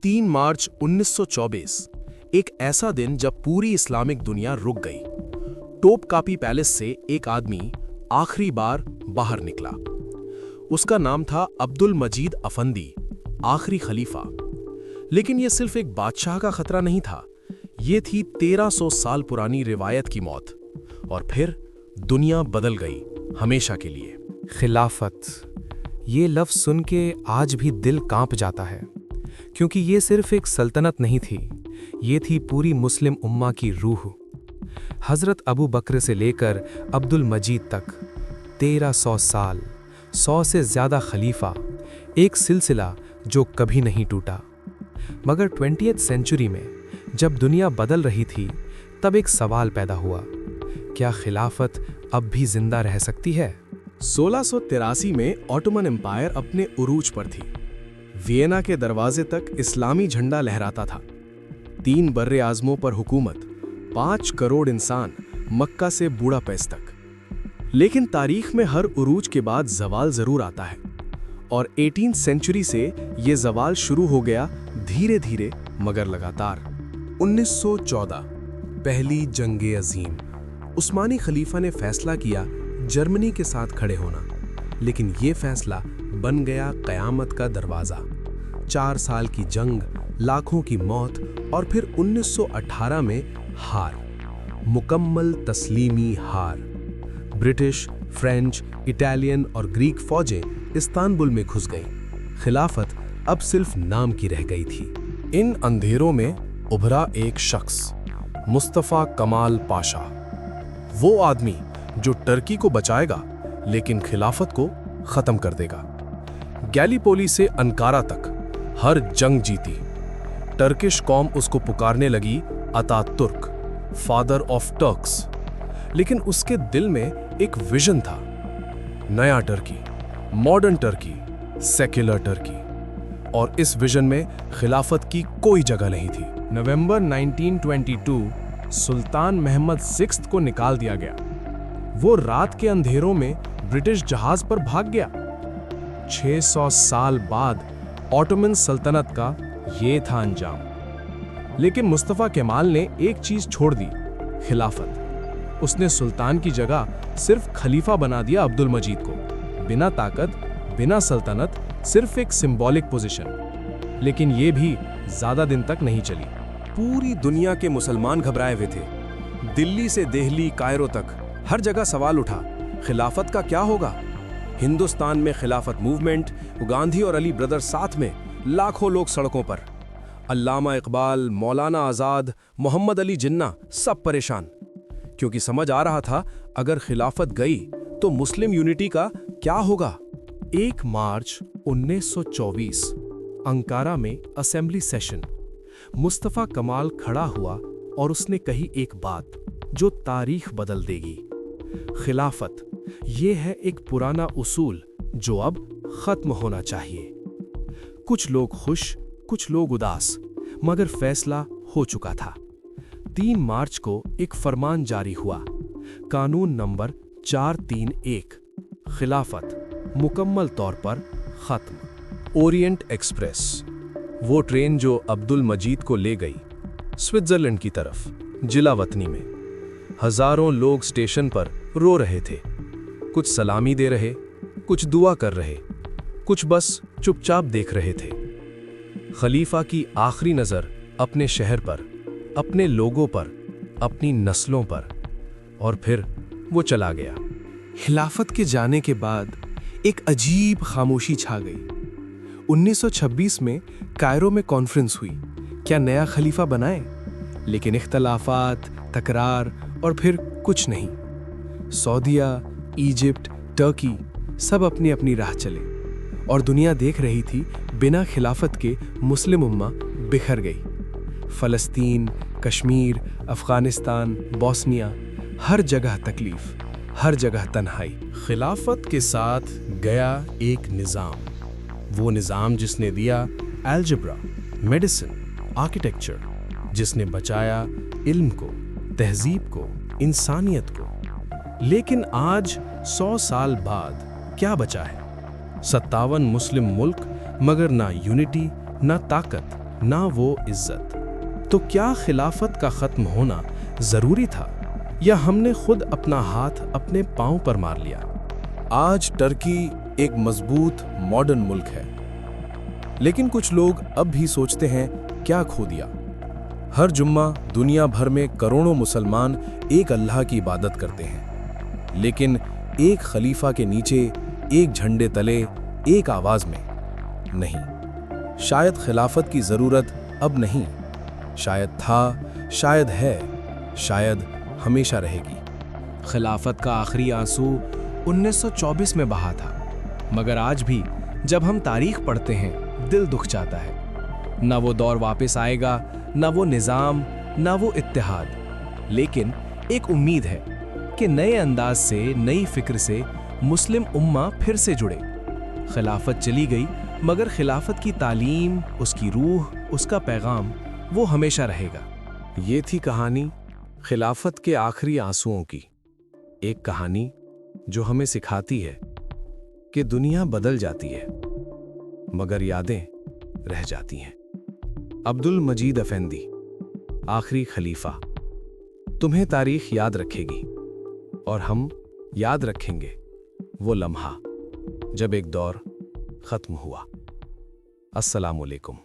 3 मार्च 1924, एक ऐसा दिन जब पूरी इस्लामिक दुनिया रुक गई। टोपकापी पैलेस से एक आदमी आखिरी बार बाहर निकला। उसका नाम था अब्दुल मजीद अफंदी, आखिरी खलीफा। लेकिन यह सिर्फ एक बादशाह का खतरा नहीं था, यह थी 1300 साल पुरानी रिवायत की मौत। और फिर दुनिया बदल गई हमेशा के लिए। खिलाफत, ये लफ्ज़ सुन के आज भी दिल कांप जाता है, क्योंकि ये सिर्फ एक सल्तनत नहीं थी, ये थी पूरी मुस्लिम उम्मा की रूह। हज़रत अबू बकर से लेकर अब्दुल मजीद तक 1300 साल, 100 से ज़्यादा खलीफा, एक सिलसिला जो कभी नहीं टूटा। मगर 20th सेंचुरी में जब दुनिया बदल रही थी, तब एक सवाल पैदा हुआ, क्या खिलाफत अब भी जिंदा रह सकती है? 1683 में ऑटोमन एम्पायर अपने उरूज पर थी। वियना के दरवाजे तक इस्लामी झंडा लहराता था। 3 बर्रे आज़मों पर हुकूमत, 5 करोड़ इंसान, मक्का से बूडापेस्ट तक। लेकिन तारीख में हर उरूज के बाद जवाल जरूर आता है, और 18th सेंचुरी से ये जवाल शुरू हो गया, धीरे धीरे मगर लगातार। 1914, पहली जंगे अजीम। उस्मानी खलीफा ने फैसला किया जर्मनी के साथ खड़े होना, लेकिन ये फैसला बन गया क़यामत का दरवाज़ा। 4 साल की जंग, लाखों की मौत, और फिर 1918 में हार, मुकम्मल तस्लीमी हार। ब्रिटिश, फ्रेंच, इटालियन और ग्रीक फौजें इस्तांबुल में घुस गईं। खिलाफत अब सिर्फ नाम की रह गई थी। इन अंधेरों में उभरा एक शख्स, मुस्तफ़ा कमाल पाशा, वो आदमी जो टर्की को बचाएगा लेकिन खिलाफत को खत्म कर देगा। गैलीपोली से अंकारा तक हर जंग जीती। टर्किश कौम उसको पुकारने लगी अतातुर्क, फादर ऑफ टर्क्स। लेकिन उसके दिल में एक विजन था, नया Turkey, modern Turkey, secular Turkey. और इस विजन में खिलाफत की कोई जगह नहीं थी। नवंबर 1922 सुल्तान महमद VI को निकाल दिया गया। वो रात के अंधेरों में ब्रिटिश जहाज पर भाग गया। 600 साल बाद ऑटोमन सल्तनत का ये था अंजाम। लेकिन मुस्तफ़ा केमाल ने एक चीज छोड़ दी, खिलाफत। उसने सुल्तान की जगह सिर्फ खलीफा बना दिया अब्दुल मजीद को। बिना ताकत, बिना सल्तनत, सिर्फ एक सिंबॉलिक पोजीशन। लेकिन ये भी ज्यादा दिन तक नहीं चली। पूरी दुनिया के मुसलमान घबराए हुए थे। दिल्ली से दिल्ली, कायरो तक हर जगह सवाल उठा, खिलाफत का क्या होगा? हिंदुस्तान में खिलाफत मूवमेंट, गांधी और अली ब्रदर्स साथ में, लाखों लोग सड़कों पर। अल्लामा इकबाल, मौलाना आज़ाद, मोहम्मद अली जिन्ना, सब परेशान, क्योंकि समझ आ रहा था अगर खिलाफत गई तो मुस्लिम यूनिटी का क्या होगा। 1 मार्च 1924 अंकारा में असेंबली सेशन। मुस्तफ़ा कमाल खड़ा हुआ और उसने कही एक बात जो तारीख बदल देगी। खिलाफत, ये है एक पुराना उसूल जो अब खत्म होना चाहिए। कुछ लोग खुश, कुछ लोग उदास, मगर फैसला हो चुका था। 3 मार्च को एक फरमान जारी हुआ, कानून नंबर 431, खिलाफत मुकम्मल तौर पर खत्म। ओरिएंट एक्सप्रेस, वो ट्रेन जो अब्दुल मजीद को ले गई स्विट्जरलैंड की तरफ, जिला वतनी में। हजारों लोग स्टेशन पर रो रहे थे, कुछ सलामी दे रहे, कुछ दुआ कर रहे, कुछ बस चुपचाप देख रहे थे। खलीफा की आखिरी नजर अपने शहर पर, अपने लोगों पर, अपनी नस्लों पर, और फिर वो चला गया। खिलाफत के जाने के बाद एक अजीब खामोशी छा गई। 1926 में कायरो में कॉन्फ्रेंस हुई, क्या नया खलीफा बनाएं? लेकिन इख्तलाफात, तकरार और फिर कुछ नहीं। सऊदीया, इजिप्ट, टर्की सब अपनी अपनी राह चले, और दुनिया देख रही थी बिना खिलाफत के मुस्लिम उम्मा बिखर गई। फ़लस्तीन, कश्मीर, अफ़गानिस्तान, बोस्निया, हर जगह तकलीफ, हर जगह तन्हाई। खिलाफत के साथ गया एक निज़ाम, वो निज़ाम जिसने दिया अलजेब्रा, मेडिसिन, आर्किटेक्चर, जिसने बचाया इल्म को, तहजीब को, इंसानियत को। लेकिन आज 100 साल बाद क्या बचा है? 57 मुस्लिम मुल्क, मगर ना यूनिटी, ना ताकत, ना वो इज्जत। तो क्या खिलाफत का खत्म होना जरूरी था, या हमने खुद अपना हाथ अपने पांव पर मार लिया? आज टर्की एक मजबूत मॉडर्न मुल्क है, लेकिन कुछ लोग अब भी सोचते हैं क्या खो दिया। हर जुम्मा दुनिया भर में करोड़ों मुसलमान एक अल्लाह की इबादत करते हैं, लेकिन एक खलीफा के नीचे, एक झंडे तले, एक आवाज में नहीं। शायद खिलाफत की जरूरत अब नहीं, शायद था, शायद है, शायद हमेशा रहेगी। खिलाफत का आखिरी आंसू 1924 में बहा था, मगर आज भी जब हम तारीख पढ़ते हैं दिल दुख जाता है। ना वो दौर वापस आएगा, ना वो निज़ाम, ना वो इत्तेहाद, लेकिन एक उम्मीद है कि नए अंदाज से, नई फिक्र से मुस्लिम उम्मा फिर से जुड़े। खिलाफत चली गई, मगर खिलाफत की तालीम, उसकी रूह, उसका पैगाम वो हमेशा रहेगा। ये थी कहानी खिलाफत के आखिरी आंसुओं की। एक कहानी जो हमें सिखाती है कि दुनिया बदल जाती है, मगर यादें रह जाती हैं। अब्दुल मजीद अफेंदी, आखिरी खलीफा। तुम्हें तारीख याद रखेगी और हम याद रखेंगे वो लम्हा जब एक दौर खत्म हुआ। अस्सलामुअलैकुम।